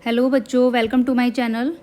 Hello बच्चों, welcome to my channel.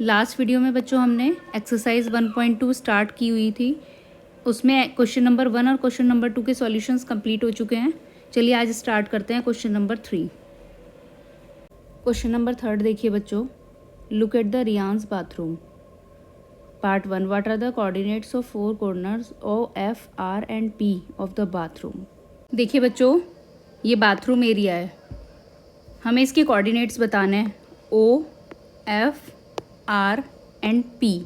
Last video में बच्चों हमने एक्सरसाइज 1.2 स्टार्ट की हुई थी। उसमें क्वेश्चन नंबर 1 और क्वेश्चन नंबर 2 के सॉल्यूशंस कंप्लीट हो चुके हैं। चलिए आज स्टार्ट करते हैं क्वेश्चन नंबर 3। क्वेश्चन नंबर 3 देखिए बच्चों, look at the Riyan's bathroom. Part 1, what are the coordinates of 4 corners O F R and P of the bathroom. देखिए बच्चों, ये बाथरूम एरिया है, हमें इसके कोऑर्डिनेट्स बताने हैं। ओ, एफ, आर एंड पी,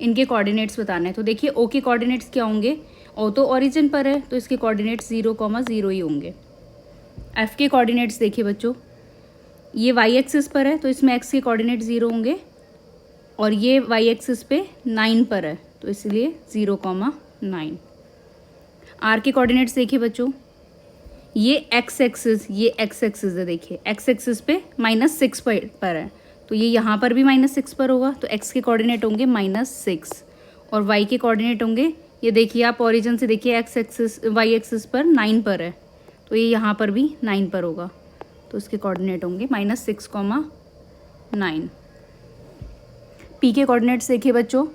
इनके कोऑर्डिनेट्स बताने हैं। तो देखिए ओ के कोऑर्डिनेट्स क्या होंगे। ओ तो ओरिजिन पर है तो इसके कोऑर्डिनेट्स 0,0 ही होंगे। एफ के कोऑर्डिनेट्स देखिए बच्चों, ये वाई एक्सिस पर है तो इसमें एक्स के कोऑर्डिनेट 0 होंगे, और ये वाई एक्सिस पे 9 पर है तो इसलिए 0,9। आर के कोऑर्डिनेट्स देखिए बच्चों, ये एक्स एक्सिस है, देखिए एक्स एक्सिस पे -6 पर है तो ये यहाँ पर भी -6 पर होगा तो एक्स के कोऑर्डिनेट होंगे -6, और वाई के कोऑर्डिनेट होंगे, ये देखिए आप ओरिजिन से देखिए एक्स एक्सिस वाई एक्सिस पर 9 पर है तो ये यहाँ पर भी 9 पर होगा तो इसके कोऑर्डिनेट होंगे -6,9। पी के कोऑर्डिनेट्स देखिए बच्चों,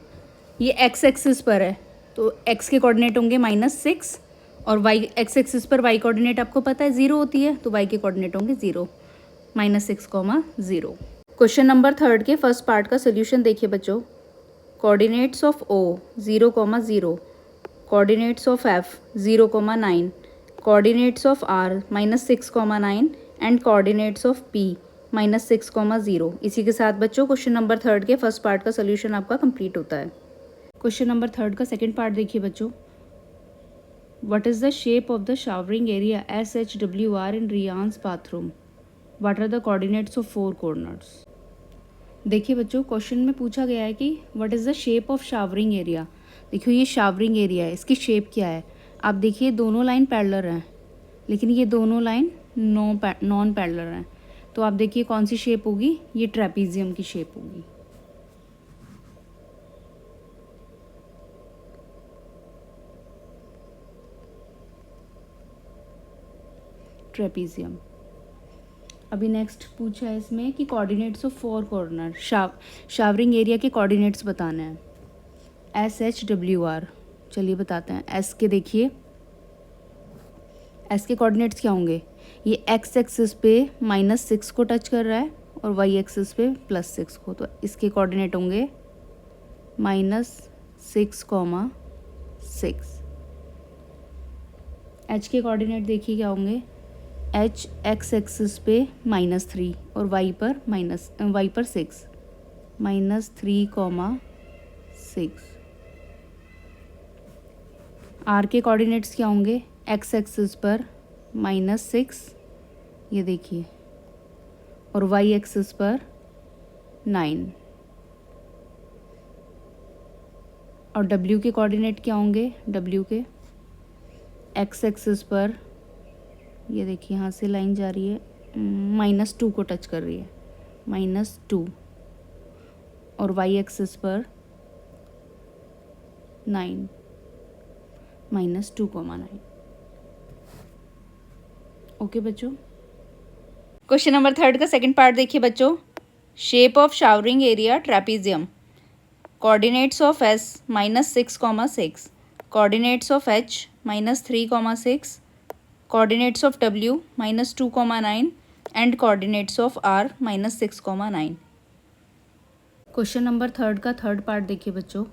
ये एक्स एक्सिस पर है तो एक्स के कोऑर्डिनेट होंगे -6, और वाई एक्स एक्सिस पर वाई कोऑर्डिनेट आपको पता है 0 होती है तो वाई के कोऑर्डिनेट होंगे 0, -6,0। क्वेश्चन नंबर 3 के फर्स्ट पार्ट का सोल्यूशन देखिए बच्चों। Coordinates of O 0,0, coordinates of F 0,9, coordinates of R -6,9 and coordinates of P -6,0। इसी के साथ बच्चों क्वेश्चन नंबर 3 के फर्स्ट पार्ट का सोल्यूशन आपका कंप्लीट होता है। क्वेश्चन नंबर 3 का सेकेंड पार्ट देखिए बच्चों। What is the shape of the showering area SHWR in Riyan's bathroom? What are the coordinates of 4 corners? देखिए बच्चों, क्वेश्चन में पूछा गया है कि what is the shape of showering area. देखिए ये शावरिंग एरिया है, इसकी शेप क्या है। आप देखिए दोनों लाइन पैरेलल हैं, लेकिन ये दोनों लाइन नॉन पैरेलल हैं, तो आप देखिए कौन सी शेप होगी, ये ट्रेपीजियम की शेप होगी। ट्रेपीजियम। अभी नेक्स्ट पूछा है इसमें कि coordinates of 4 corner, showering area के कोऑर्डिनेट्स बताने हैं। SHWR, चलिए बताते हैं। एस के देखिए, एस के कोऑर्डिनेट्स क्या होंगे, ये एक्स एक्सिस पे -6 को टच कर रहा है और वाई एक्सिस पे +6 को, तो इसके कोऑर्डिनेट होंगे -6,6। एच के कोऑर्डिनेट देखिए क्या होंगे, एच एक्स एक्सिस पे -3 और वाई पर 6, -3,6। आर के कोऑर्डिनेट्स क्या होंगे, एक्स एक्सिस पर -6, ये देखिए, और वाई एक्सिस पर 9, और डब्ल्यू के कोऑर्डिनेट क्या होंगे, डब्ल्यू के एक्स एक्सिस पर, ये देखिए यहाँ से लाइन जा रही है, -2 को टच कर रही है, -2, और वाई एक्सिस पर 9, -2,9। ओके बच्चों। क्वेश्चन नंबर 3 का सेकंड पार्ट देखिए बच्चों। Shape of showering area trapezium. Coordinates of S -6,6, coordinates of H -3,6, coordinates of W -2,9 and coordinates of R -6,9। Question number 3 का थर्ड पार्ट देखिए बच्चों।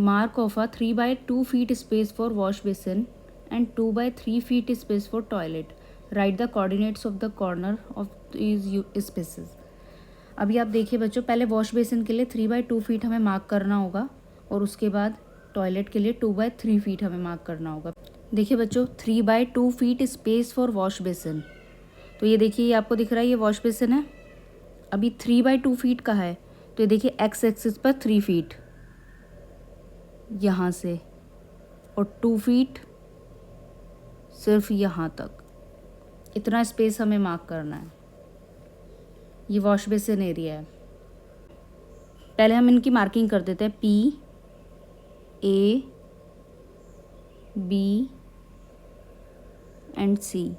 Mark of a 3/2 feet space for wash basin and 2/3 feet space for toilet. Right the coordinates of the corner of these spaces. अभी आप देखिए बच्चों, पहले wash basin के लिए 3/2 फीट हमें मार्क करना होगा, और उसके बाद टॉयलेट के लिए 2/3 फीट हमें मार्क करना होगा। देखिए बच्चों, 3/2 feet space for wash basin, तो ये देखिए ये आपको दिख रहा है, ये वॉश बेसिन है। अभी 3/2 फीट का है तो ये देखिए एक्स एक्सिस पर 3 फीट यहाँ से, और 2 फीट सिर्फ यहाँ तक, इतना स्पेस हमें मार्क करना है। ये वॉश बेसिन एरिया है। पहले हम इनकी मार्किंग कर देते हैं, P, A, B and C।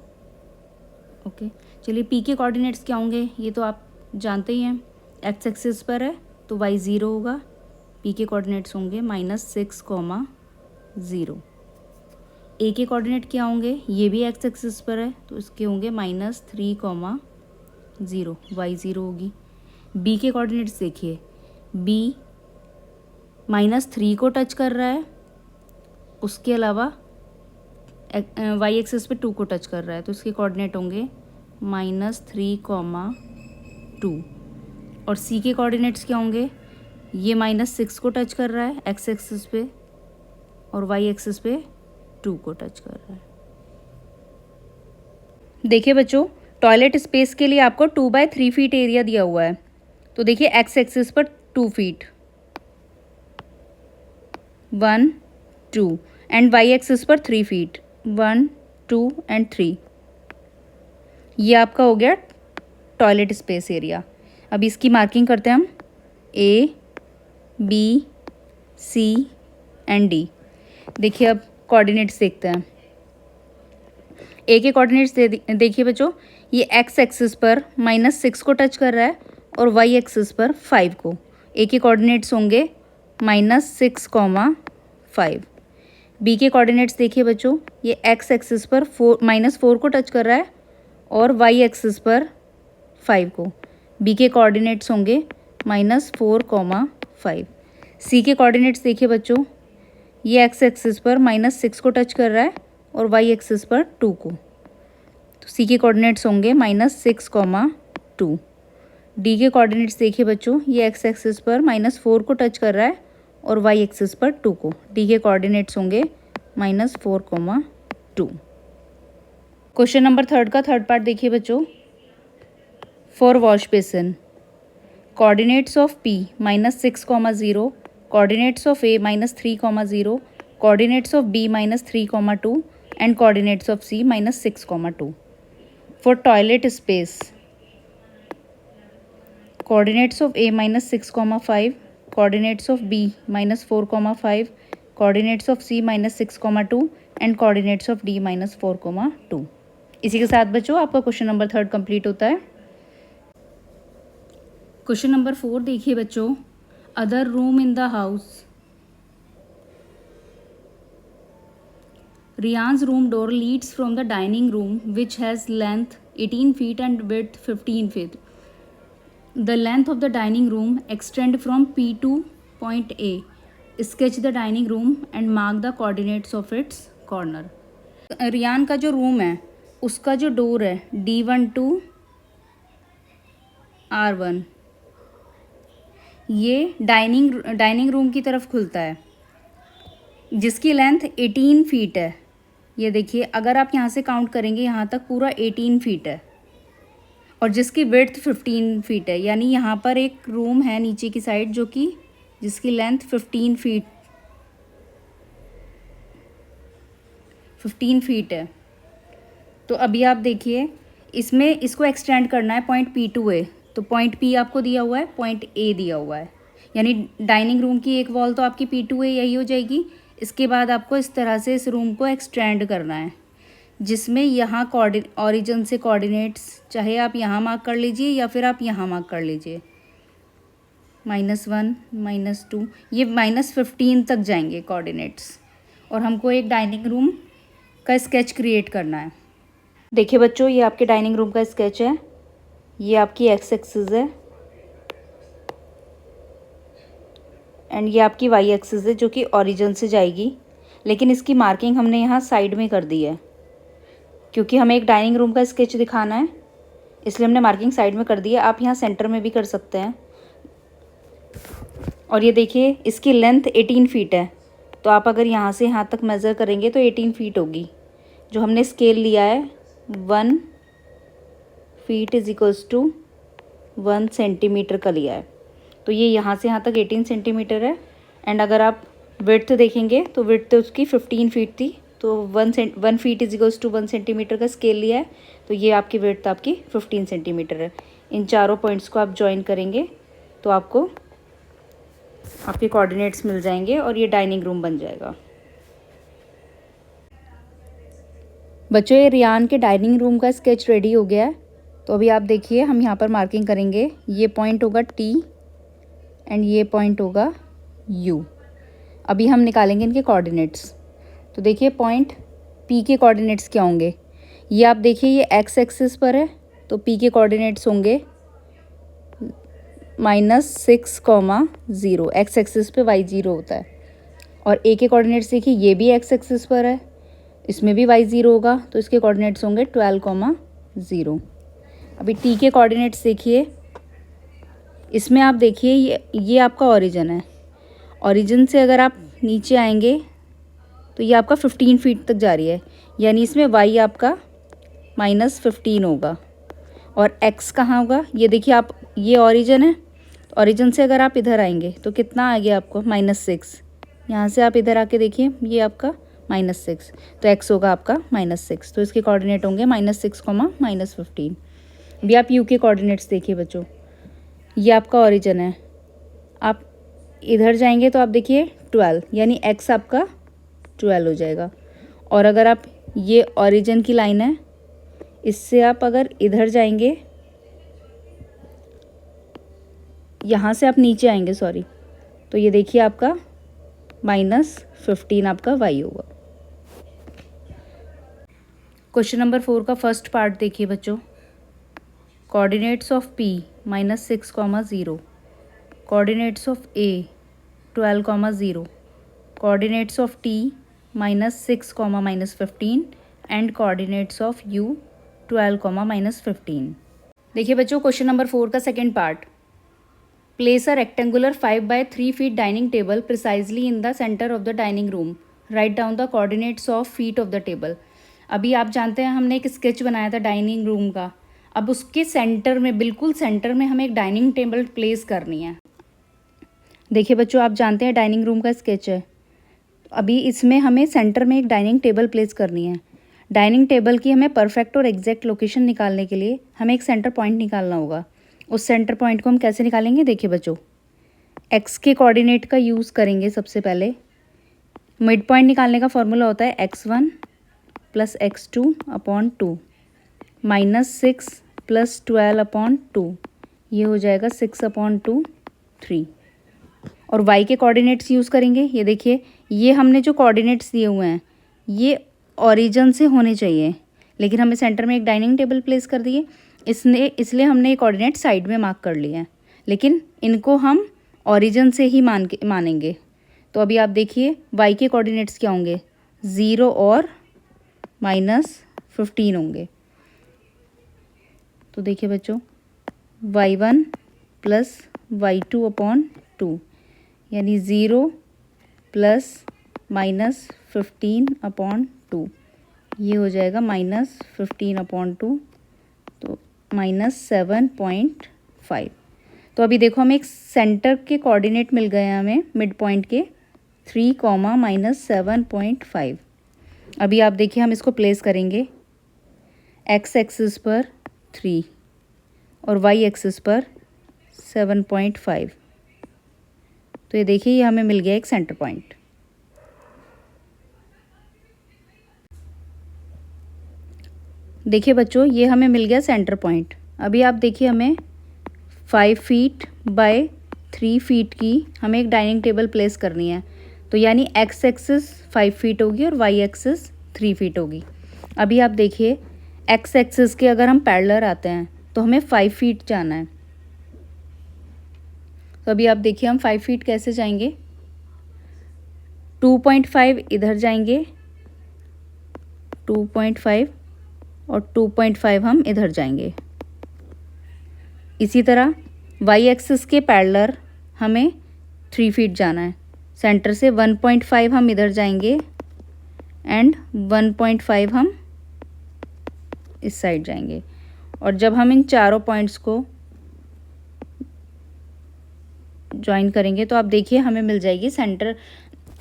Okay, चलिए P के कोऑर्डिनेट्स क्या होंगे, ये तो आप जानते ही हैं, एक्स एक्सिस पर है तो वाई 0 होगा, पी के कोऑर्डिनेट्स होंगे -6,0। ए के कोऑर्डिनेट क्या होंगे, ये भी एक्स एक्सिस पर है तो इसके होंगे -3,0, वाई 0 होगी। बी के कोऑर्डिनेट्स देखिए, बी -3 को टच कर रहा है, उसके अलावा वाई एक्सिस पे 2 को टच कर रहा है तो इसके कोऑर्डिनेट होंगे -3,2। और सी के कोऑर्डिनेट्स क्या होंगे, ये -6 को टच कर रहा है एक्स एक्सिस पे और वाई एक्सिस पे 2 को टच कर रहा है। देखिए बच्चों, टॉयलेट स्पेस के लिए आपको 2/3 फीट एरिया दिया हुआ है, तो देखिए एक्स एक्सिस पर 2 फीट, 1 2, एंड वाई एक्सिस पर 3 फीट, 1 2 एंड 3। ये आपका हो गया टॉयलेट स्पेस एरिया। अब इसकी मार्किंग करते हैं हम, A B C and D. देखिए अब कोऑर्डिनेट्स देखते हैं। ए के कोऑर्डिनेट्स देखिए बच्चों, ये एक्स एक्सिस पर -6 को टच कर रहा है और वाई एक्सिस पर 5 को। ए के कोऑर्डिनेट्स होंगे -6,5। बी के कोऑर्डिनेट्स देखिए बच्चों, ये एक्स एक्सिस पर -4 को टच कर रहा है और वाई एक्सिस पर 5 को। बी के कोऑर्डिनेट्स होंगे -4,5। सी के कोऑर्डिनेट्स देखिए बच्चों, ये एक्स एक्सिस पर -6 को टच कर रहा है और वाई एक्सिस पर 2 को, तो सी के कोऑर्डिनेट्स होंगे -6,2। डी के कोऑर्डिनेट्स देखिए बच्चों, ये एक्स एक्सिस पर -4 को टच कर रहा है और वाई एक्सिस पर 2 को। डी के कोऑर्डिनेट्स होंगे -4,2। क्वेश्चन नंबर 3 का थर्ड पार्ट देखिए बच्चों। For wash basin, coordinates of P -6,0, coordinates of A -3,0, coordinates of B -3,2 and coordinates of C -6,2। For toilet space, coordinates of A -6,5, coordinates of B -4,5, coordinates of C -6,2 and coordinates of D -4,2। इसी के साथ बच्चों आपका question number 3 complete होता है। Question number 4 देखिए बच्चों। Other room in the house, Riyan's room door leads from the dining room which has length 18 feet and width 15 feet. The length of the dining room extend from P to point A. Sketch the dining room and mark the coordinates of its corner. Riyan का जो room है उसका जो door है D1 to R1, ये dining room की तरफ खुलता है, जिसकी लेंथ 18 फीट है। ये देखिए, अगर आप यहाँ से काउंट करेंगे यहाँ तक पूरा 18 फीट है और जिसकी विड्थ 15 फीट है, यानी यहाँ पर एक रूम है नीचे की साइड जो कि जिसकी लेंथ 15 फीट है। तो अभी आप देखिए, इसमें इसको एक्सटेंड करना है पॉइंट P to A, तो पॉइंट P आपको दिया हुआ है, पॉइंट A दिया हुआ है, यानी डाइनिंग रूम की एक वॉल तो आपकी P to A यही हो जाएगी। इसके बाद आपको इस तरह से इस रूम को एक्सटेंड करना है, जिसमें यहाँ ऑरिजिन से कोऑर्डिनेट्स चाहे आप यहाँ मार्क कर लीजिए या फिर आप यहाँ मार्क कर लीजिए, -1 -2, ये -15 तक जाएंगे कोऑर्डिनेट्स। और हमको एक डाइनिंग रूम का स्केच क्रिएट करना है। देखिए बच्चों, ये आपके डाइनिंग रूम का स्केच है, ये आपकी एक्स एक्सिस है एंड ये आपकी वाई एक्सिस है जो कि ओरिजिन से जाएगी, लेकिन इसकी मार्किंग हमने यहाँ साइड में कर दी है क्योंकि हमें एक डाइनिंग रूम का स्केच दिखाना है, इसलिए हमने मार्किंग साइड में कर दी है। आप यहाँ सेंटर में भी कर सकते हैं। और ये देखिए, इसकी लेंथ 18 फीट है, तो आप अगर यहाँ से यहाँ तक मेज़र करेंगे तो 18 फीट होगी। जो हमने स्केल लिया है 1 फीट = 1 सेंटीमीटर का लिया है, तो ये यहाँ से यहाँ तक 18 सेंटीमीटर है। एंड अगर आप विड्थ देखेंगे तो विड्थ उसकी 15 फीट थी, तो 1 फीट = 1 सेंटीमीटर का स्केल लिया है, तो ये आपकी विड्थ आपकी 15 सेंटीमीटर है। इन चारों पॉइंट्स को आप ज्वाइन करेंगे तो आपको आपके कोऑर्डिनेट्स मिल जाएंगे और ये डाइनिंग रूम बन जाएगा। बच्चों, ये रियान के डाइनिंग रूम का स्केच रेडी हो गया है। तो अभी आप देखिए हम यहाँ पर मार्किंग करेंगे, ये पॉइंट होगा T एंड ये पॉइंट होगा U। अभी हम निकालेंगे इनके कोऑर्डिनेट्स। तो देखिए पॉइंट P के कोऑर्डिनेट्स क्या होंगे, ये आप देखिए ये x एक्सिस पर है, तो P के कोऑर्डिनेट्स होंगे -6,0, x एक्सिस पे y 0 होता है। और A के कोऑर्डिनेट्स देखिए ये भी x एक्सिस पर है, इसमें भी y 0 होगा, तो इसके कोऑर्डिनेट्स होंगे 12,0। अभी T के कोऑर्डिनेट्स देखिए, इसमें आप देखिए ये आपका ओरिजिन है, ओरिजिन से अगर आप नीचे आएंगे तो ये आपका 15 फीट तक जा रही है, यानी इसमें y आपका -15 होगा। और x कहाँ होगा, ये देखिए आप, ये ओरिजिन है, ओरिजिन से अगर आप इधर आएंगे तो कितना आ गया आपको -6, यहाँ से आप इधर आके देखिए ये आपका -6, तो x होगा आपका -6, तो इसके कोऑर्डिनेट होंगे -6, -15। अभी आप u के कोऑर्डिनेट्स देखिए बच्चों, ये आपका ओरिजिन है, आप इधर जाएंगे तो आप देखिए 12, यानी x आपका 12 हो जाएगा। और अगर आप, ये ओरिजिन की लाइन है, इससे आप अगर इधर जाएंगे, यहाँ से आप नीचे आएंगे सॉरी, तो ये देखिए आपका -15 आपका y होगा। क्वेश्चन नंबर 4 का फर्स्ट पार्ट देखिए बच्चों, coordinates of P -6,0, coordinates of A 12,0, coordinates of T -6, -15 and coordinates of U 12, -15। देखिए बच्चों क्वेश्चन नंबर 4 का second part, place a rectangular 5 by 3 feet dining table precisely in the centre of the dining room, write down the coordinates of feet of the table. अभी आप जानते हैं हमने एक sketch बनाया था डाइनिंग रूम का, अब उसके सेंटर में, बिल्कुल सेंटर में हमें एक डाइनिंग टेबल प्लेस करनी है। देखिए बच्चों आप जानते हैं डाइनिंग रूम का स्केच है, अभी इसमें हमें सेंटर में एक डाइनिंग टेबल प्लेस करनी है। डाइनिंग टेबल की हमें परफेक्ट और एग्जैक्ट लोकेशन निकालने के लिए हमें एक सेंटर पॉइंट निकालना होगा। उस सेंटर पॉइंट को हम कैसे निकालेंगे, देखिए बच्चों x के कोऑर्डिनेट का यूज़ करेंगे। सबसे पहले मिड पॉइंट निकालने का फॉर्मूला होता है x1 + x2 अपॉन 2 -6 + 12 अपॉन 2, ये हो जाएगा 6 अपॉन 2 3। और y के कोऑर्डिनेट्स यूज़ करेंगे, ये देखिए ये हमने जो कोऑर्डिनेट्स दिए हुए हैं ये ओरिजिन से होने चाहिए, लेकिन हमें सेंटर में एक डाइनिंग टेबल प्लेस कर दिए, इसलिए हमने एक कोऑर्डिनेट साइड में मार्क कर लिए हैं, लेकिन इनको हम ओरिजिन से ही मानेंगे। तो अभी आप देखिए y के कोऑर्डिनेट्स क्या होंगे, 0 और -15 होंगे। तो देखिए बच्चों y1 + y2 अपॉन 2, यानी 0 + -15 अपॉन 2, ये हो जाएगा -15 अपॉन 2, तो -7.5। तो अभी देखो हमें एक सेंटर के कोऑर्डिनेट मिल गए हैं हमें मिड पॉइंट के 3, -7.5। अभी आप देखिए हम इसको प्लेस करेंगे x एक्सिस पर 3 और y एक्सिस पर 7.5, तो ये देखिए ये हमें मिल गया एक सेंटर पॉइंट। देखिए बच्चों ये हमें मिल गया सेंटर पॉइंट। अभी आप देखिए हमें 5 फीट बाय 3 फीट की हमें एक डाइनिंग टेबल प्लेस करनी है, तो यानी x एक्सिस 5 फीट होगी और y एक्सिस 3 फीट होगी। अभी आप देखिए x एक्सिस के अगर हम पैरेलल आते हैं तो हमें 5 फीट जाना है, तो अभी आप देखिए हम 5 फीट कैसे जाएंगे, 2.5 इधर जाएंगे, 2.5 और 2.5 हम इधर जाएंगे। इसी तरह y एक्सिस के पैरेलल हमें 3 फीट जाना है, सेंटर से 1.5 हम इधर जाएंगे एंड 1.5 हम इस साइड जाएंगे। और जब हम इन चारों पॉइंट्स को ज्वाइन करेंगे तो आप देखिए हमें मिल जाएगी सेंटर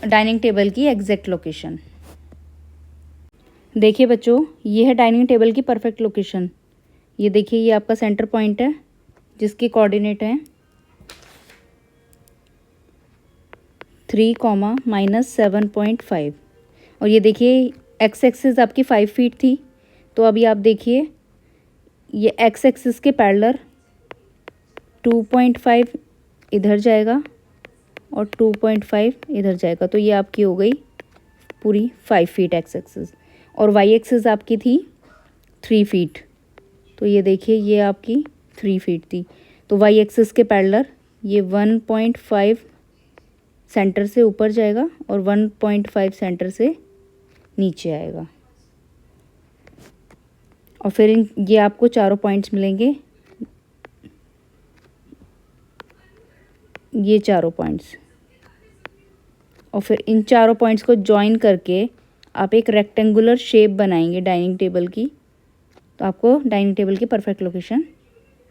डाइनिंग टेबल की एग्जैक्ट लोकेशन। देखिए बच्चों ये है डाइनिंग टेबल की परफेक्ट लोकेशन, ये देखिए ये आपका सेंटर पॉइंट है जिसके कोऑर्डिनेट हैं 3, -7.5। और ये देखिए x एक्सिस आपकी 5 फीट थी, तो अभी आप देखिए ये एक्स एक्सिस के पैरेलल 2.5 इधर जाएगा और 2.5 इधर जाएगा, तो ये आपकी हो गई पूरी 5 फीट एक्स एक्सिस। और वाई एक्सिस आपकी थी 3 फीट, तो ये देखिए ये आपकी 3 फीट थी। तो वाई एक्सिस के पैरेलल ये 1.5 सेंटर से ऊपर जाएगा और 1.5 सेंटर से नीचे आएगा। और फिर ये आपको चारों पॉइंट्स मिलेंगे, ये चारों पॉइंट्स। और फिर इन चारों पॉइंट्स को जॉइन करके आप एक रेक्टेंगुलर शेप बनाएंगे डाइनिंग टेबल की, तो आपको डाइनिंग टेबल की परफेक्ट लोकेशन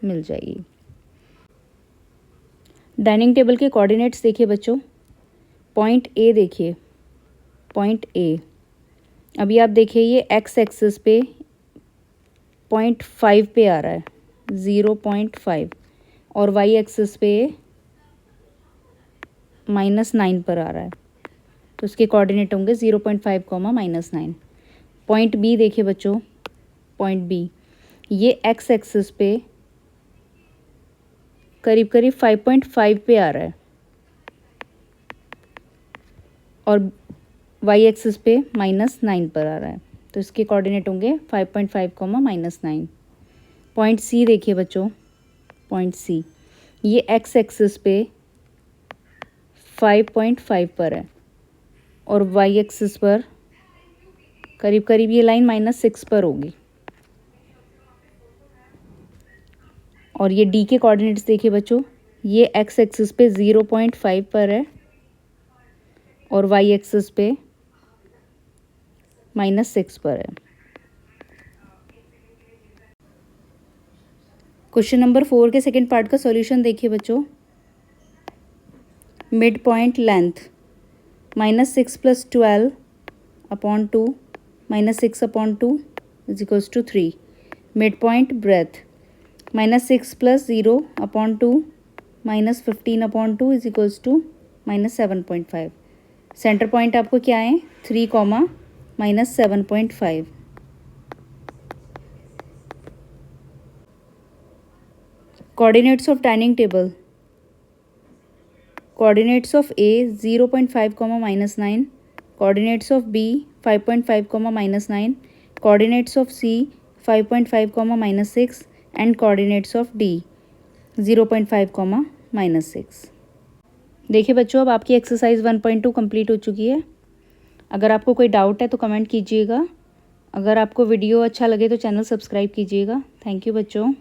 मिल जाएगी। डाइनिंग टेबल के कोऑर्डिनेट्स देखिए बच्चों, पॉइंट ए देखिए, पॉइंट ए अभी आप देखिए ये एक्स एक्सिस पे 0.5 पे आ रहा है, 0.5, और वाई एक्सिस पे -9 पर आ रहा है, तो इसके कोऑर्डिनेट होंगे 0.5, -9। पॉइंट बी देखिए बच्चों, पॉइंट बी ये एक्स एक्सिस पे करीब करीब 5.5 पे आ रहा है और वाई एक्सिस पे -9 पर आ रहा है, तो इसके कोऑर्डिनेट होंगे 5.5, -9। पॉइंट सी देखिए बच्चों, पॉइंट सी ये एक्स एक्सिस पे 5.5 पर है और वाई एक्सिस पर करीब करीब ये लाइन -6 पर होगी। और ये डी के कोऑर्डिनेट्स देखिए बच्चों, ये एक्स एक्सिस पे 0.5 पर है और वाई एक्सिस पे -6 पर है। क्वेश्चन नंबर 4 के सेकंड पार्ट का सॉल्यूशन देखिए बच्चों। Mid point length -6 + 12/2 -6/2 = 3। Mid point breadth -6 + 0/2 -15/2 = -7.5। Centre point आपको क्या है 3, -7.5। Coordinates of dining table, coordinates of A 0.5, -9, coordinates of B 5.5, -9, coordinates of C 5.5, -6 and coordinates of D 0.5, -6। देखिए बच्चों, अब आपकी एक्सरसाइज 1.2 कंप्लीट हो चुकी है। अगर आपको कोई डाउट है तो कमेंट कीजिएगा। अगर आपको वीडियो अच्छा लगे तो चैनल सब्सक्राइब कीजिएगा। थैंक यू बच्चों।